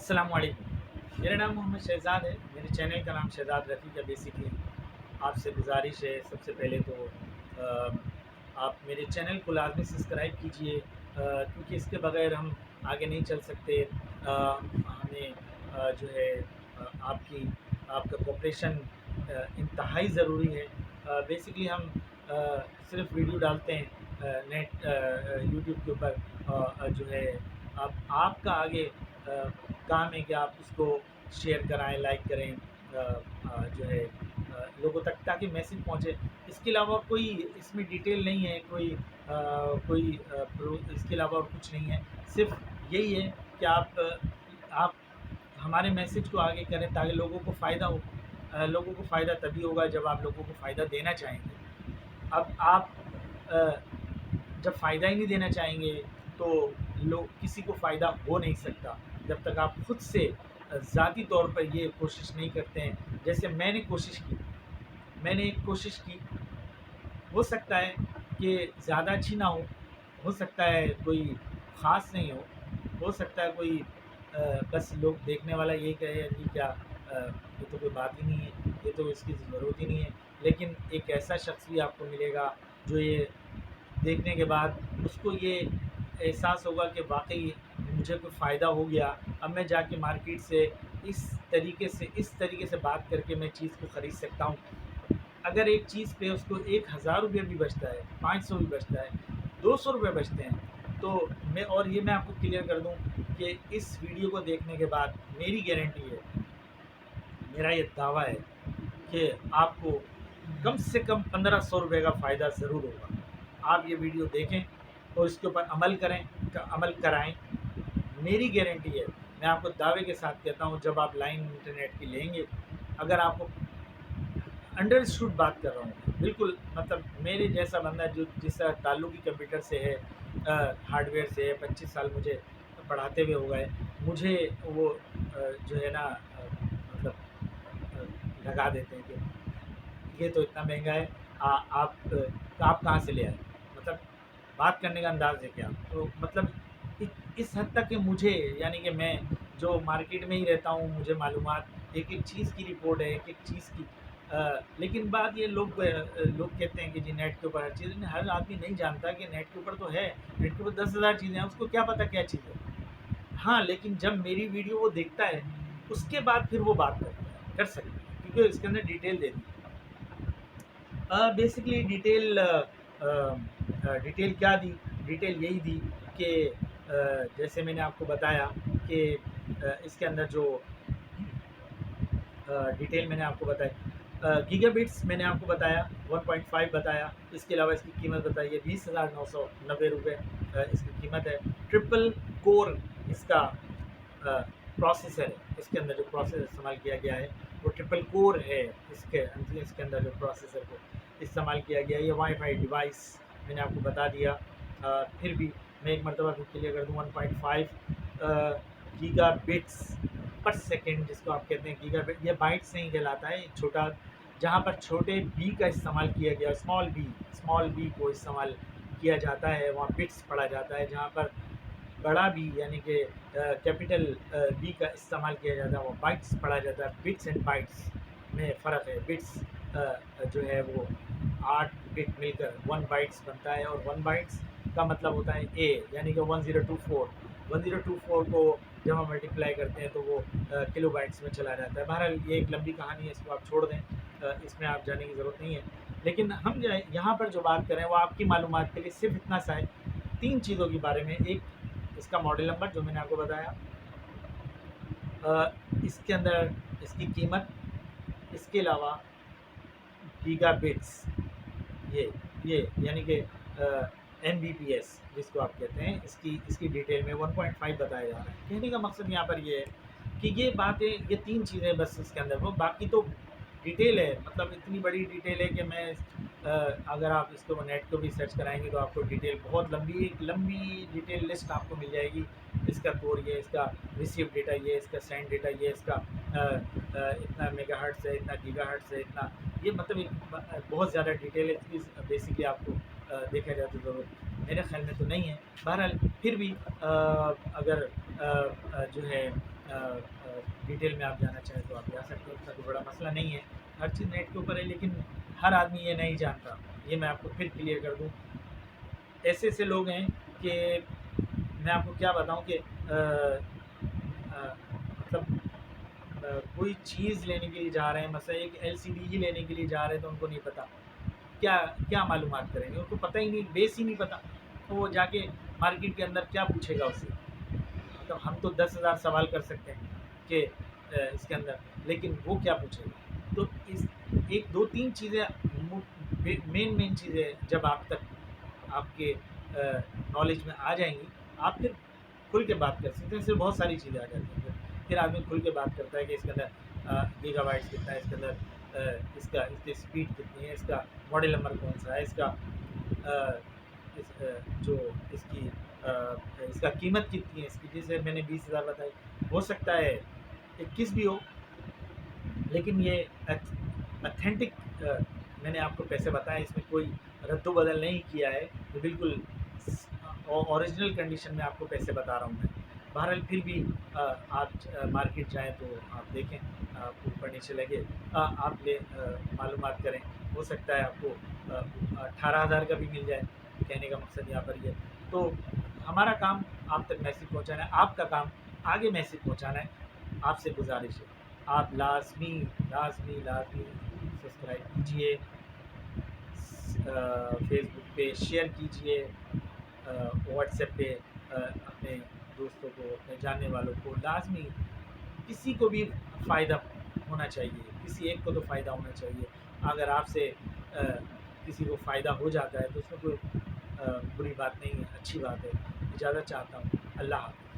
अस्सलाम वालेकुम। मेरा नाम मोहम्मद शहज़ाद है। मेरे चैनल का नाम शहज़ाद रफ़ीक है। बेसिकली आपसे गुज़ारिश है सबसे पहले तो आप मेरे चैनल को लाज़मी सब्सक्राइब कीजिए, क्योंकि इसके बग़ैर हम आगे नहीं चल सकते। हमें जो है आपका कोऑपरेशन इंतहाई ज़रूरी है। बेसिकली हम सिर्फ़ वीडियो डालते हैं यूट्यूब के ऊपर, जो है आपका आगे काम है कि आप उसको शेयर कराएं, लाइक करें, जो है लोगों तक, ताकि मैसेज पहुंचे। इसके अलावा कोई इसमें डिटेल नहीं है, इसके अलावा और कुछ नहीं है। सिर्फ यही है कि आप हमारे मैसेज को आगे करें ताकि लोगों को फ़ायदा हो। लोगों को फ़ायदा तभी होगा जब आप लोगों को फ़ायदा देना चाहेंगे। अब आप जब फ़ायदा ही नहीं देना चाहेंगे तो लोग किसी को फ़ायदा हो नहीं सकता जब तक आप खुद से ज़ाती तौर पर ये कोशिश नहीं करते हैं। जैसे मैंने एक कोशिश की। हो सकता है कि ज़्यादा अच्छी ना हो सकता है कोई ख़ास नहीं हो सकता है कोई बस लोग देखने वाला यही कहे कि क्या, ये तो कोई बात ही नहीं है, ये तो इसकी ज़रूरत ही नहीं है। लेकिन एक ऐसा शख्स भी आपको मिलेगा जो ये देखने के बाद उसको ये एहसास होगा कि वाक़ई मुझे कोई फ़ायदा हो गया। अब मैं जाके मार्केट से इस तरीके से बात करके मैं चीज़ को ख़रीद सकता हूँ। अगर एक चीज़ पे उसको 1000 रुपये भी बचता है, 500 भी बचता है, 200 रुपये बचते हैं, तो मैं आपको क्लियर कर दूँ कि इस वीडियो को देखने के बाद मेरी गारंटी है, मेरा ये दावा है कि आपको कम से कम 1500 रुपये का फ़ायदा ज़रूर होगा। आप ये वीडियो देखें और इसके ऊपर अमल कराएँ। मेरी गारंटी है, मैं आपको दावे के साथ कहता हूँ, जब आप लाइन इंटरनेट की लेंगे, अगर आपको अंडरस्टूड बात कर रहा हूँ, बिल्कुल मतलब मेरे जैसा बंदा जो जिसका ताल्लुक ही कंप्यूटर से है, हार्डवेयर से है, 25 साल मुझे पढ़ाते हुए हो गए, मुझे वो जो है ना, मतलब लगा देते हैं कि ये तो इतना महंगा है, आप कहाँ से ले आए। मतलब बात करने का अंदाज़ है क्या, तो मतलब इस हद तक कि मुझे, यानी कि मैं जो मार्केट में ही रहता हूँ, मुझे मालूमात एक एक चीज़ की रिपोर्ट है, एक एक चीज़ की। लेकिन बात ये, लोग कहते हैं कि जी नेट के ऊपर हर चीज़, लेकिन हर आदमी नहीं जानता कि नेट के ऊपर तो है, नेट के ऊपर 10,000 चीज़ें हैं, उसको क्या पता क्या चीज़ है। हाँ, लेकिन जब मेरी वीडियो वो देखता है, उसके बाद फिर वो बात कर सकता है, क्योंकि इसके अंदर डिटेल दे दी। बेसिकली डिटेल क्या दी? डिटेल यही दी कि जैसे मैंने आपको बताया कि इसके अंदर जो डिटेल मैंने आपको बताई, गीगाबिट्स मैंने आपको बताया, 1.5 बताया। इसके अलावा इसकी कीमत बताई है 20,990 रुपये इसकी कीमत है। ट्रिपल कोर इसका प्रोसेसर है। इसके अंदर जो प्रोसेसर इस्तेमाल किया गया है वो ट्रिपल कोर है। इसके अंदर जो प्रोसेसर को इस्तेमाल किया गया है, ये वाईफाई डिवाइस मैंने आपको बता दिया। फिर भी मैं एक मरतबा फिर क्लियर कर दूँ, 1.5 गीगाबिट्स पर सेकेंड जिसको आप कहते हैं गीगाबिट, ये बाइट्स नहीं कहलाता है। छोटा, जहाँ पर छोटे बी का इस्तेमाल किया गया, स्मॉल बी को इस्तेमाल किया जाता है, वहाँ बिट्स पढ़ा जाता है। जहाँ पर बड़ा बी यानी कि कैपिटल बी का इस्तेमाल किया जाता है, वो बाइट्स पढ़ा जाता है। बिट्स एंड बाइट्स में फ़र्क है। बिट्स जो है वो 8 बिट मिलकर 1 बाइट्स बनता है, और 1 बाइट्स का मतलब होता है ए, यानी कि 1024 को जब हम मल्टीप्लाई करते हैं तो वो किलो बाइट्स में चला जाता है। बहरहाल ये एक लंबी कहानी है, इसको आप छोड़ दें, इसमें आप जाने की ज़रूरत नहीं है। लेकिन हम जो है यहाँ पर जो बात करें वो आपकी मालूमात के लिए सिर्फ इतना सा है, 3 चीज़ों के बारे में। एक, इसका मॉडल नंबर जो मैंने आपको बताया, इसके अंदर इसकी कीमत, इसके अलावा गीगाबिट्स, ये यानी कि एमबीपीएस जिसको आप कहते हैं, इसकी डिटेल में 1.5 बताया जा रहा है। कहने का मकसद यहाँ पर ये है कि ये बातें, ये 3 चीज़ें बस इसके अंदर, वो बाकी तो डिटेल है। मतलब इतनी बड़ी डिटेल है कि मैं अगर आप इसको नेट को भी सर्च कराएंगे तो आपको डिटेल, बहुत लंबी डिटेल लिस्ट आपको मिल जाएगी। इसका कोर ये, इसका रिसीव डेटा ये, इसका सेंड डेटा ये, इसका इतना मेगाहर्ट्ज़ है, इतना गीगाहर्ट्ज़ है, इतना, ये मतलब एक बहुत ज़्यादा डिटेल है। इसकी बेसिकली आपको देखा जाए तो ज़रूरत मेरे ख़्याल में तो नहीं है। बहरहाल फिर भी अगर जो है ڈیٹیل میں آپ جانا چاہیں تو آپ جا سکتے ہیں، اس کا کوئی بڑا مسئلہ نہیں ہے، ہر چیز نیٹ کے اوپر ہے، لیکن ہر آدمی یہ نہیں جانتا. یہ میں آپ کو پھر کلیئر کر دوں. ایسے ایسے لوگ ہیں کہ میں آپ کو کیا بتاؤں کہ مطلب کوئی چیز لینے کے لیے جا رہے ہیں، مثلا ایک LCD ہی لینے کے لیے جا رہے ہیں تو ان کو نہیں پتہ کیا کیا معلومات کریں گے، ان کو پتہ ہی نہیں، بیس ہی نہیں پتہ، تو وہ جا کے مارکیٹ کے اندر کیا پوچھے گا اس سے. مطلب ہم تو 10,000 سوال کر سکتے ہیں کہ اس کے اندر، لیکن وہ کیا پوچھے گا. تو اس ایک دو تین چیزیں مین چیزیں جب آپ تک آپ کے نالج میں آ جائیں گی، آپ پھر کھل کے بات کر سکتے ہیں. اس سے بہت ساری چیزیں آ جاتی ہیں، پھر آدمی کھل کے بات کرتا ہے کہ اس کے اندر گیگا بائٹس کتنا ہے، اس کے اندر اس کی اسپیڈ کتنی ہے، اس کا ماڈل نمبر کون سا ہے، اس کا جو اس کا قیمت کتنی ہے اس کی. جیسے میں نے 20,000 بتائی، ہو سکتا ہے 21 بھی ہو، لیکن یہ اتھینٹک میں نے آپ کو پیسے بتائے، اس میں کوئی رد و بدل نہیں کیا ہے، یہ بالکل اوریجنل کنڈیشن میں آپ کو پیسے بتا رہا ہوں میں. بہرحال پھر بھی آپ مارکیٹ جائیں تو آپ دیکھیں، آپ کو اوپر نیچے لگے آپ معلومات کریں. ہو سکتا ہے آپ کو 18,000 کا بھی مل جائے. کہنے کا مقصد یہاں پر یہ. تو ہمارا کام آپ تک میسیج پہنچانا ہے، آپ کا کام آگے میسیج پہنچانا ہے. آپ سے گزارش ہے آپ لازمی سبسکرائب کیجئے، فیس بک پہ شیئر کیجئے، واٹس ایپ پہ اپنے دوستوں کو، اپنے جاننے والوں کو، لازمی کسی کو بھی فائدہ ہونا چاہیے، کسی ایک کو تو فائدہ ہونا چاہیے. اگر آپ سے کسی کو فائدہ ہو جاتا ہے تو اس میں کوئی بری بات نہیں ہے، اچھی بات ہے. اجازت چاہتا ہوں. اللہ حافظ.